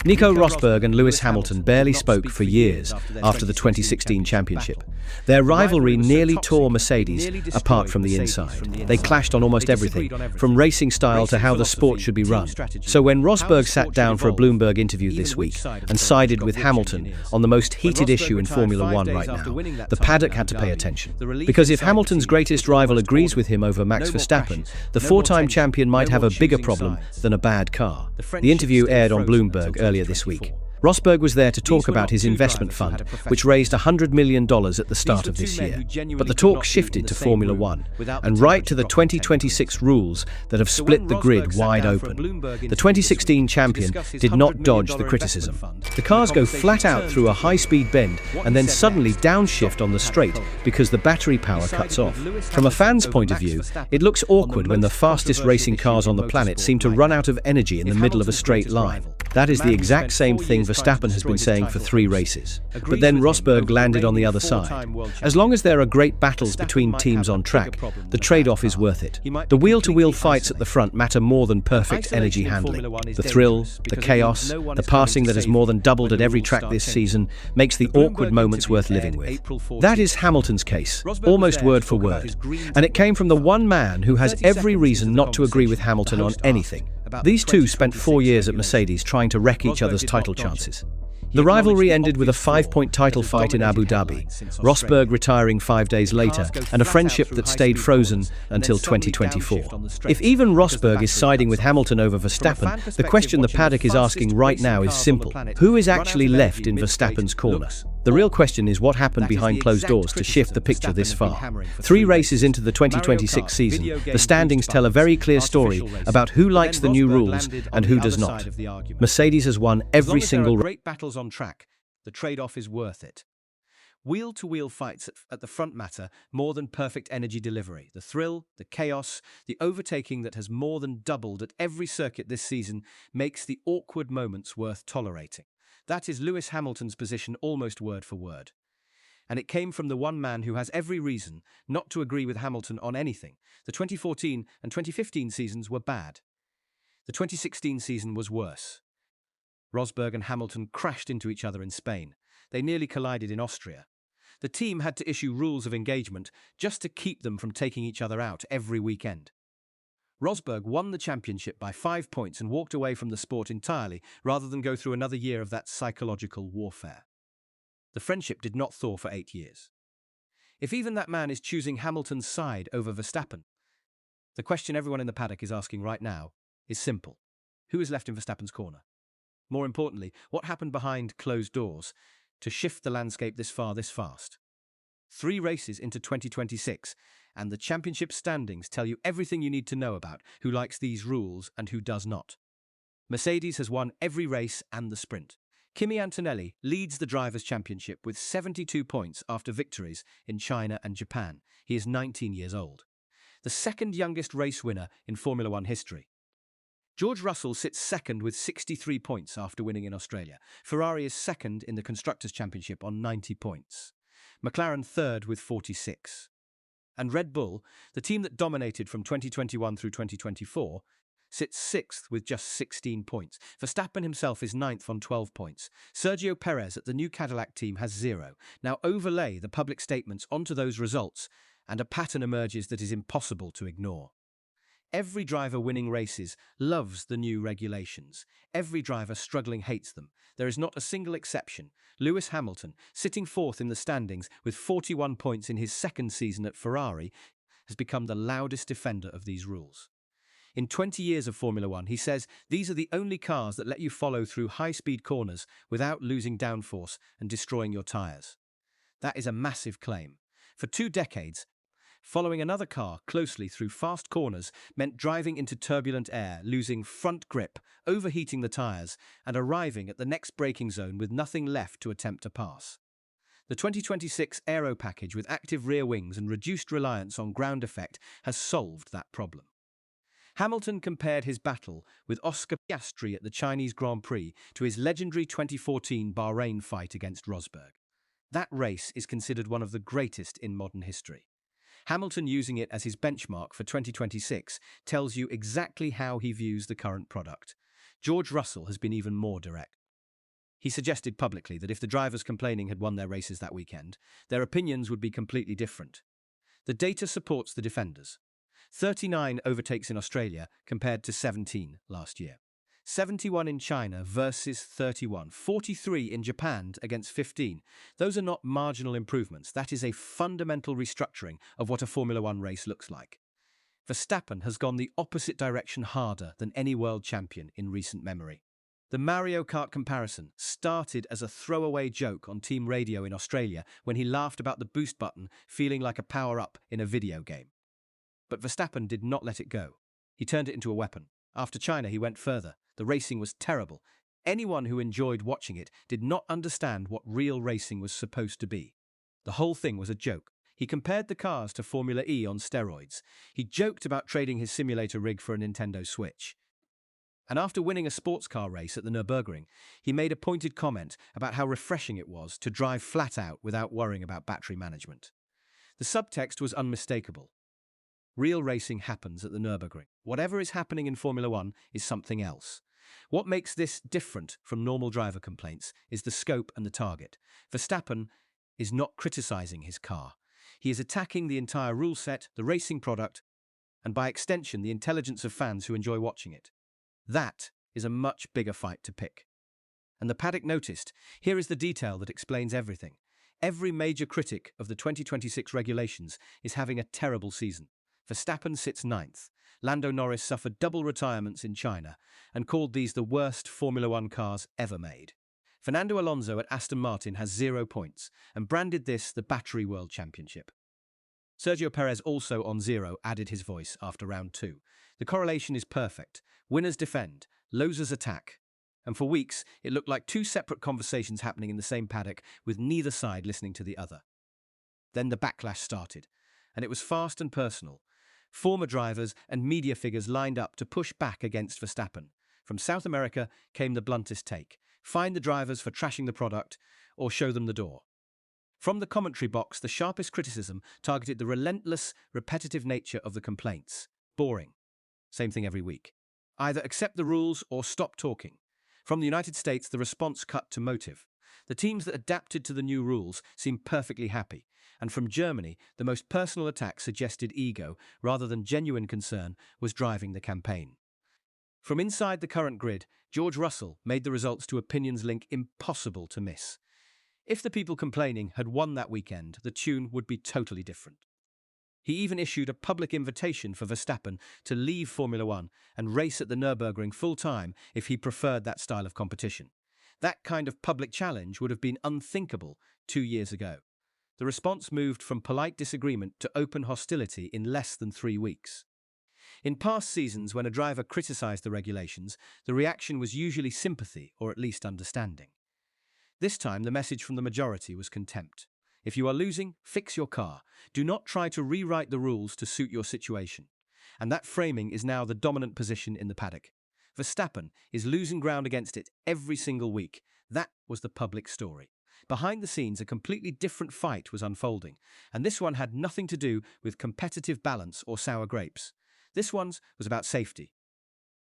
Nico Rosberg and Lewis Hamilton barely spoke for years after the 2016 championship. Their rivalry nearly tore Mercedes apart from the inside. They clashed on almost everything, from racing style to how the sport should be run. So when Rosberg sat down for a Bloomberg interview this week and sided with Hamilton on the most heated issue in Formula One right now, the paddock had to pay attention. Because if Hamilton's greatest rival agrees with him over Max Verstappen, the four-time champion might have a bigger problem than a bad car. The interview aired on Bloomberg earlier this week. Rosberg was there to talk about his investment fund, which raised $100 million at the start of this year. But the talk shifted to Formula One, and right to the 2026 rules that have split the grid wide open. The 2016 champion did not dodge the criticism. The cars go flat out through a high-speed bend and then suddenly downshift on the straight because the battery power cuts off. From a fan's point of view, it looks awkward when the fastest racing cars on the planet seem to run out of energy in the middle of a straight line. That is the exact same thing Verstappen has been saying for 3 races. But then Rosberg landed on the other side. As long as there are great battles between teams on track, the trade-off is worth it. The wheel-to-wheel fights at the front matter more than perfect energy handling. The thrill, the chaos, the passing that has more than doubled at every track this season makes the awkward moments worth living with. That is Hamilton's case, almost word for word. And it came from the one man who has every reason not to agree with Hamilton on anything. These two spent 4 years at Mercedes trying to wreck each other's title chances. The rivalry ended with a 5-point title fight in Abu Dhabi, Rosberg retiring 5 days later, and a friendship that stayed frozen until 2024. If even Rosberg is siding with Hamilton over Verstappen, the question the paddock is asking right now is simple. Who is actually left in Verstappen's corner? The real question is what happened behind closed doors to shift the picture this far. 3 races into the 2026 season, the standings tell a very clear story about who likes the new rules and who does not. Mercedes has won every single race. Great battles on track, the trade-off is worth it. Wheel-to-wheel fights at the front matter more than perfect energy delivery. The thrill, the chaos, the overtaking that has more than doubled at every circuit this season makes the awkward moments worth tolerating. That is Lewis Hamilton's position almost word for word. And it came from the one man who has every reason not to agree with Hamilton on anything. The 2014 and 2015 seasons were bad. The 2016 season was worse. Rosberg and Hamilton crashed into each other in Spain. They nearly collided in Austria. The team had to issue rules of engagement just to keep them from taking each other out every weekend. Rosberg won the championship by 5 points and walked away from the sport entirely rather than go through another year of that psychological warfare. The friendship did not thaw for 8 years. If even that man is choosing Hamilton's side over Verstappen, the question everyone in the paddock is asking right now is simple. Who is left in Verstappen's corner? More importantly, what happened behind closed doors to shift the landscape this far, this fast? 3 races into 2026, and the championship standings tell you everything you need to know about who likes these rules and who does not. Mercedes has won every race and the sprint. Kimi Antonelli leads the Drivers' Championship with 72 points after victories in China and Japan. He is 19 years old. The second youngest race winner in Formula One history. George Russell sits second with 63 points after winning in Australia. Ferrari is second in the Constructors' Championship on 90 points. McLaren third with 46. And Red Bull, the team that dominated from 2021 through 2024, sits 6th with just 16 points. Verstappen himself is 9th on 12 points. Sergio Perez at the new Cadillac team has 0. Now overlay the public statements onto those results, and a pattern emerges that is impossible to ignore. Every driver winning races loves the new regulations. Every driver struggling hates them. There is not a single exception. Lewis Hamilton, sitting 4th in the standings with 41 points in his second season at Ferrari, has become the loudest defender of these rules. In 20 years of Formula One, he says these are the only cars that let you follow through high-speed corners without losing downforce and destroying your tyres. That is a massive claim. For 2 decades, following another car closely through fast corners meant driving into turbulent air, losing front grip, overheating the tyres, and arriving at the next braking zone with nothing left to attempt to pass. The 2026 aero package with active rear wings and reduced reliance on ground effect has solved that problem. Hamilton compared his battle with Oscar Piastri at the Chinese Grand Prix to his legendary 2014 Bahrain fight against Rosberg. That race is considered one of the greatest in modern history. Hamilton using it as his benchmark for 2026 tells you exactly how he views the current product. George Russell has been even more direct. He suggested publicly that if the drivers complaining had won their races that weekend, their opinions would be completely different. The data supports the defenders. 39 overtakes in Australia compared to 17 last year. 71 in China versus 31. 43 in Japan against 15. Those are not marginal improvements. That is a fundamental restructuring of what a Formula One race looks like. Verstappen has gone the opposite direction harder than any world champion in recent memory. The Mario Kart comparison started as a throwaway joke on team radio in Australia when he laughed about the boost button feeling like a power-up in a video game. But Verstappen did not let it go. He turned it into a weapon. After China, he went further. The racing was terrible. Anyone who enjoyed watching it did not understand what real racing was supposed to be. The whole thing was a joke. He compared the cars to Formula E on steroids. He joked about trading his simulator rig for a Nintendo Switch. And after winning a sports car race at the Nürburgring, he made a pointed comment about how refreshing it was to drive flat out without worrying about battery management. The subtext was unmistakable. Real racing happens at the Nürburgring. Whatever is happening in Formula One is something else. What makes this different from normal driver complaints is the scope and the target. Verstappen is not criticizing his car. He is attacking the entire rule set, the racing product, and by extension, the intelligence of fans who enjoy watching it. That is a much bigger fight to pick. And the paddock noticed, here is the detail that explains everything. Every major critic of the 2026 regulations is having a terrible season. Verstappen sits ninth. Lando Norris suffered double retirements in China and called these the worst Formula One cars ever made. Fernando Alonso at Aston Martin has 0 points and branded this the Battery World Championship. Sergio Perez, also on 0, added his voice after round 2. The correlation is perfect. Winners defend, losers attack. And for weeks, it looked like two separate conversations happening in the same paddock with neither side listening to the other. Then the backlash started, and it was fast and personal. Former drivers and media figures lined up to push back against Verstappen. From South America came the bluntest take: find the drivers for trashing the product or show them the door. From the commentary box, the sharpest criticism targeted the relentless, repetitive nature of the complaints. Boring. Same thing every week. Either accept the rules or stop talking. From the United States, the response cut to motive. The teams that adapted to the new rules seemed perfectly happy. And from Germany, the most personal attack suggested ego rather than genuine concern was driving the campaign. From inside the current grid, George Russell made the results to opinions link impossible to miss. If the people complaining had won that weekend, the tune would be totally different. He even issued a public invitation for Verstappen to leave Formula One and race at the Nürburgring full-time if he preferred that style of competition. That kind of public challenge would have been unthinkable 2 years ago. The response moved from polite disagreement to open hostility in less than 3 weeks. In past seasons, when a driver criticized the regulations, the reaction was usually sympathy or at least understanding. This time, the message from the majority was contempt. If you are losing, fix your car. Do not try to rewrite the rules to suit your situation. And that framing is now the dominant position in the paddock. Verstappen is losing ground against it every single week. That was the public story. Behind the scenes, a completely different fight was unfolding, and this one had nothing to do with competitive balance or sour grapes. This one was about safety.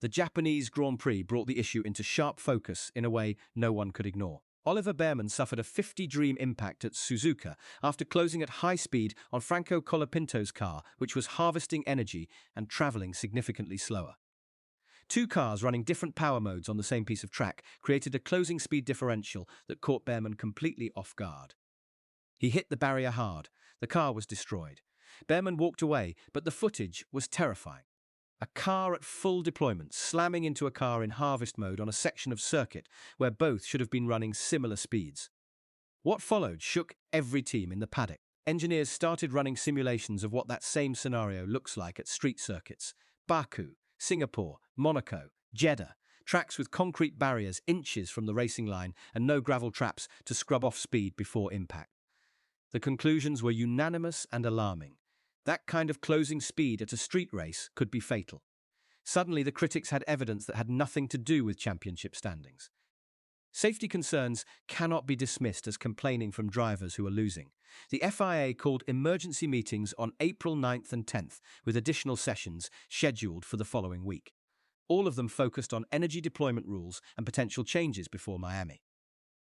The Japanese Grand Prix brought the issue into sharp focus in a way no one could ignore. Oliver Bearman suffered a 50-dream impact at Suzuka after closing at high speed on Franco Colapinto's car, which was harvesting energy and travelling significantly slower. Two cars running different power modes on the same piece of track created a closing speed differential that caught Bearman completely off guard. He hit the barrier hard. The car was destroyed. Bearman walked away, but the footage was terrifying. A car at full deployment slamming into a car in harvest mode on a section of circuit where both should have been running similar speeds. What followed shook every team in the paddock. Engineers started running simulations of what that same scenario looks like at street circuits. Baku, Singapore, Monaco, Jeddah, tracks with concrete barriers inches from the racing line and no gravel traps to scrub off speed before impact. The conclusions were unanimous and alarming. That kind of closing speed at a street race could be fatal. Suddenly, the critics had evidence that had nothing to do with championship standings. Safety concerns cannot be dismissed as complaining from drivers who are losing. The FIA called emergency meetings on April 9th and 10th, with additional sessions scheduled for the following week. All of them focused on energy deployment rules and potential changes before Miami.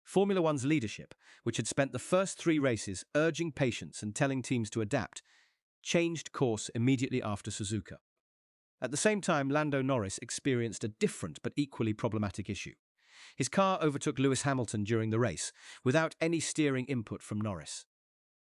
Formula One's leadership, which had spent the first 3 races urging patience and telling teams to adapt, changed course immediately after Suzuka. At the same time, Lando Norris experienced a different but equally problematic issue. His car overtook Lewis Hamilton during the race, without any steering input from Norris.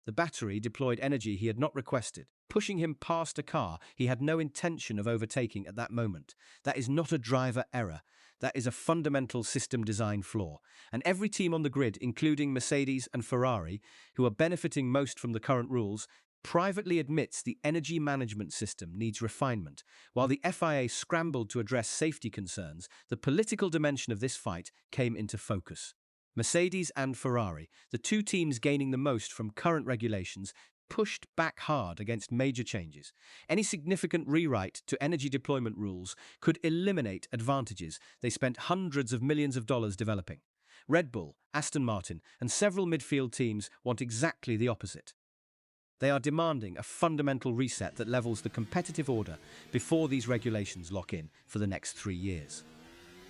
The battery deployed energy he had not requested, pushing him past a car he had no intention of overtaking at that moment. That is not a driver error. That is a fundamental system design flaw. And every team on the grid, including Mercedes and Ferrari, who are benefiting most from the current rules, privately admits the energy management system needs refinement. While the FIA scrambled to address safety concerns, the political dimension of this fight came into focus. Mercedes and Ferrari, the 2 teams gaining the most from current regulations, pushed back hard against major changes. Any significant rewrite to energy deployment rules could eliminate advantages they spent hundreds of millions of dollars developing. Red Bull, Aston Martin, and several midfield teams want exactly the opposite. They are demanding a fundamental reset that levels the competitive order before these regulations lock in for the next 3 years.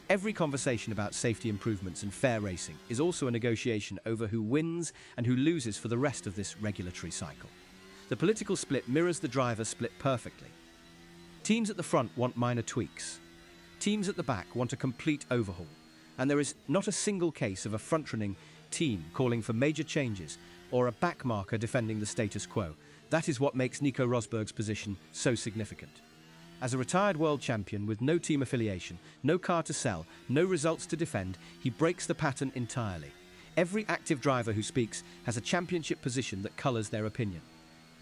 Every conversation about safety improvements and fair racing is also a negotiation over who wins and who loses for the rest of this regulatory cycle. The political split mirrors the driver split perfectly. Teams at the front want minor tweaks. Teams at the back want a complete overhaul. And there is not a single case of a front-running team calling for major changes or a backmarker defending the status quo. That is what makes Nico Rosberg's position so significant. As a retired world champion with no team affiliation, no car to sell, no results to defend, he breaks the pattern entirely. Every active driver who speaks has a championship position that colours their opinion.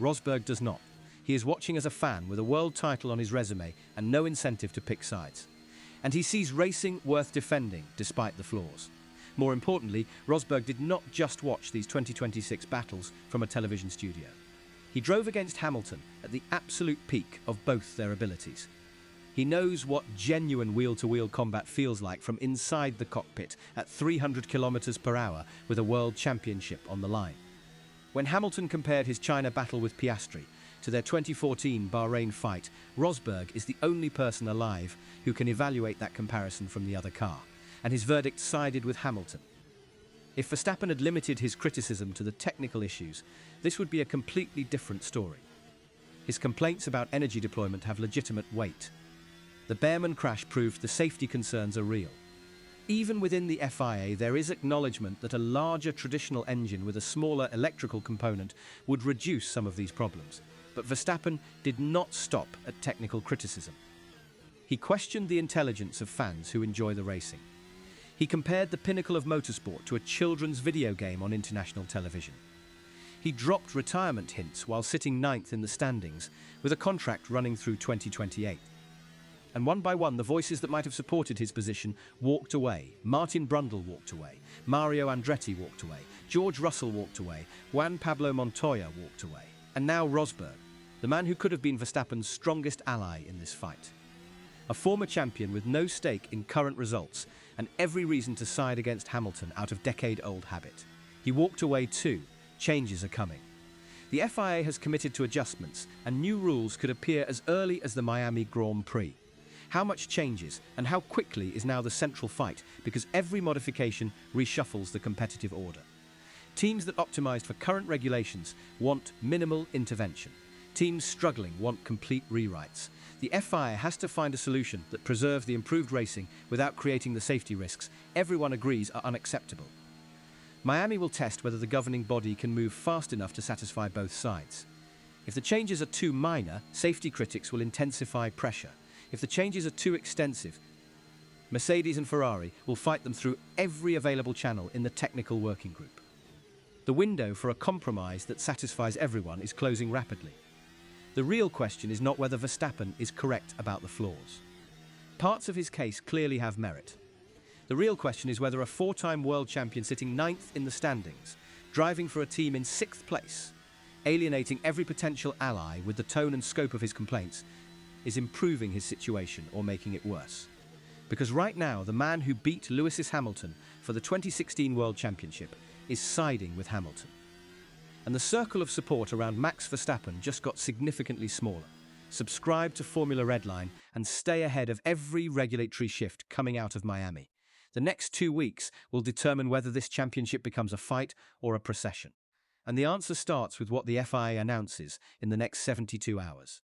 Rosberg does not. He is watching as a fan with a world title on his resume and no incentive to pick sides. And he sees racing worth defending despite the flaws. More importantly, Rosberg did not just watch these 2026 battles from a television studio. He drove against Hamilton at the absolute peak of both their abilities. He knows what genuine wheel-to-wheel combat feels like from inside the cockpit at 300 kilometers per hour with a world championship on the line. When Hamilton compared his China battle with Piastri to their 2014 Bahrain fight, Rosberg is the only person alive who can evaluate that comparison from the other car, and his verdict sided with Hamilton. If Verstappen had limited his criticism to the technical issues, this would be a completely different story. His complaints about energy deployment have legitimate weight. The Bearman crash proved the safety concerns are real. Even within the FIA, there is acknowledgement that a larger traditional engine with a smaller electrical component would reduce some of these problems. But Verstappen did not stop at technical criticism. He questioned the intelligence of fans who enjoy the racing. He compared the pinnacle of motorsport to a children's video game on international television. He dropped retirement hints while sitting 9th in the standings, with a contract running through 2028. And one by one, the voices that might have supported his position walked away. Martin Brundle walked away. Mario Andretti walked away. George Russell walked away. Juan Pablo Montoya walked away. And now Rosberg, the man who could have been Verstappen's strongest ally in this fight. A former champion with no stake in current results and every reason to side against Hamilton out of decade-old habit. He walked away too. Changes are coming. The FIA has committed to adjustments, and new rules could appear as early as the Miami Grand Prix. How much changes and how quickly is now the central fight, because every modification reshuffles the competitive order. Teams that optimized for current regulations want minimal intervention. Teams struggling want complete rewrites. The FIA has to find a solution that preserves the improved racing without creating the safety risks everyone agrees are unacceptable. Miami will test whether the governing body can move fast enough to satisfy both sides. If the changes are too minor, safety critics will intensify pressure. If the changes are too extensive, Mercedes and Ferrari will fight them through every available channel in the technical working group. The window for a compromise that satisfies everyone is closing rapidly. The real question is not whether Verstappen is correct about the flaws. Parts of his case clearly have merit. The real question is whether a 4-time world champion sitting 9th in the standings, driving for a team in 6th place, alienating every potential ally with the tone and scope of his complaints, is improving his situation or making it worse. Because right now, the man who beat Lewis Hamilton for the 2016 World Championship is siding with Hamilton. And the circle of support around Max Verstappen just got significantly smaller. Subscribe to Formula Redline and stay ahead of every regulatory shift coming out of Miami. The next 2 weeks will determine whether this championship becomes a fight or a procession. And the answer starts with what the FIA announces in the next 72 hours.